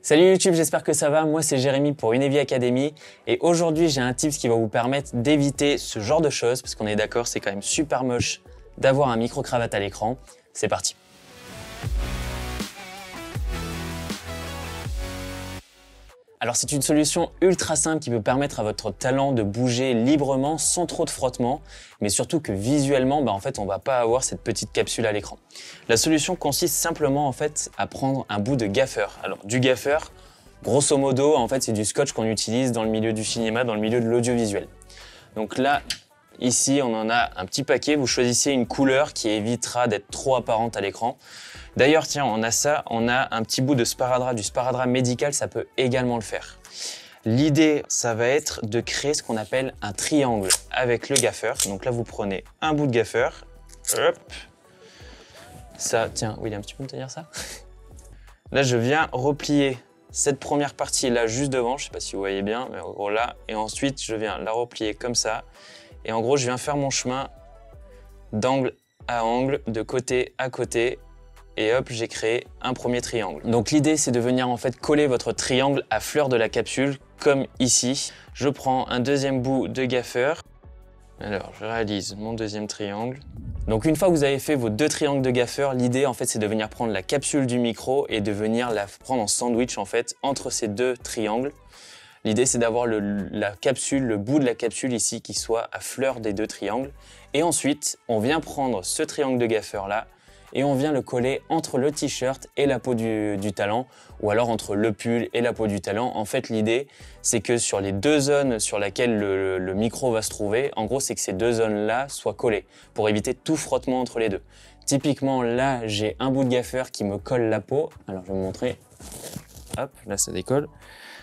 Salut YouTube, j'espère que ça va. Moi c'est Jérémy pour Unevi Academy et aujourd'hui j'ai un tips qui va vous permettre d'éviter ce genre de choses parce qu'on est d'accord, c'est quand même super moche d'avoir un micro-cravate à l'écran. C'est parti. Alors c'est une solution ultra simple qui peut permettre à votre talent de bouger librement sans trop de frottement, mais surtout que visuellement, en fait, on va pas avoir cette petite capsule à l'écran. La solution consiste simplement en fait à prendre un bout de gaffeur. Alors du gaffeur, grosso modo, en fait, c'est du scotch qu'on utilise dans le milieu du cinéma, dans le milieu de l'audiovisuel. Donc là, ici, on en a un petit paquet. Vous choisissez une couleur qui évitera d'être trop apparente à l'écran. D'ailleurs, tiens, on a ça, on a un petit bout de sparadrap, du sparadrap médical, ça peut également le faire. L'idée, ça va être de créer ce qu'on appelle un triangle avec le gaffeur. Donc là, vous prenez un bout de gaffeur, hop, ça, tiens, William, tu peux me tenir ça? Là, je viens replier cette première partie là, juste devant, je sais pas si vous voyez bien, mais en gros là, et ensuite, je viens la replier comme ça. Et en gros, je viens faire mon chemin d'angle à angle, de côté à côté, et hop, j'ai créé un premier triangle. Donc l'idée, c'est de venir en fait coller votre triangle à fleur de la capsule, comme ici. Je prends un deuxième bout de gaffeur. Alors, je réalise mon deuxième triangle. Donc une fois que vous avez fait vos deux triangles de gaffeur, l'idée en fait, c'est de venir prendre la capsule du micro et de venir la prendre en sandwich en fait entre ces deux triangles. L'idée, c'est d'avoir la capsule, le bout de la capsule ici qui soit à fleur des deux triangles. Et ensuite, on vient prendre ce triangle de gaffeur là et on vient le coller entre le t-shirt et la peau du talent, ou alors entre le pull et la peau du talent. En fait, l'idée, c'est que sur les deux zones sur lesquelles le micro va se trouver, en gros, c'est que ces deux zones-là soient collées pour éviter tout frottement entre les deux. Typiquement, là, j'ai un bout de gaffeur qui me colle la peau. Alors, je vais vous montrer. Hop, là, ça décolle.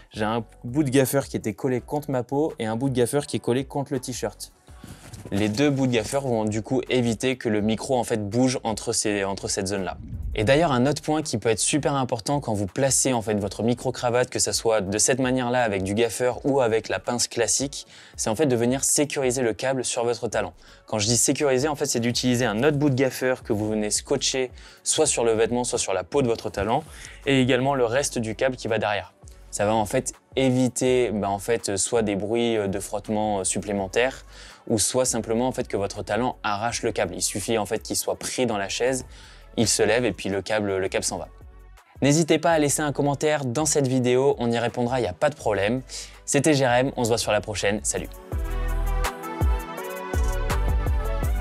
J'ai un bout de gaffeur qui était collé contre ma peau et un bout de gaffeur qui est collé contre le t-shirt. Les deux bouts de gaffeur vont du coup éviter que le micro en fait bouge entre cette zone-là. Et d'ailleurs, un autre point qui peut être super important quand vous placez en fait votre micro-cravate, que ce soit de cette manière-là avec du gaffeur ou avec la pince classique, c'est en fait de venir sécuriser le câble sur votre talent. Quand je dis sécuriser, en fait, c'est d'utiliser un autre bout de gaffeur que vous venez scotcher soit sur le vêtement, soit sur la peau de votre talent, et également le reste du câble qui va derrière. Ça va en fait éviter soit des bruits de frottement supplémentaires ou soit simplement en fait que votre talent arrache le câble. Il suffit en fait qu'il soit pris dans la chaise, il se lève et puis le câble s'en va. N'hésitez pas à laisser un commentaire dans cette vidéo, on y répondra, il n'y a pas de problème. C'était Jérém, on se voit sur la prochaine, salut.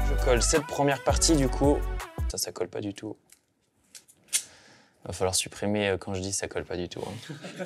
Je colle cette première partie du coup, ça colle pas du tout. Va falloir supprimer quand je dis ça colle pas du tout. Hein.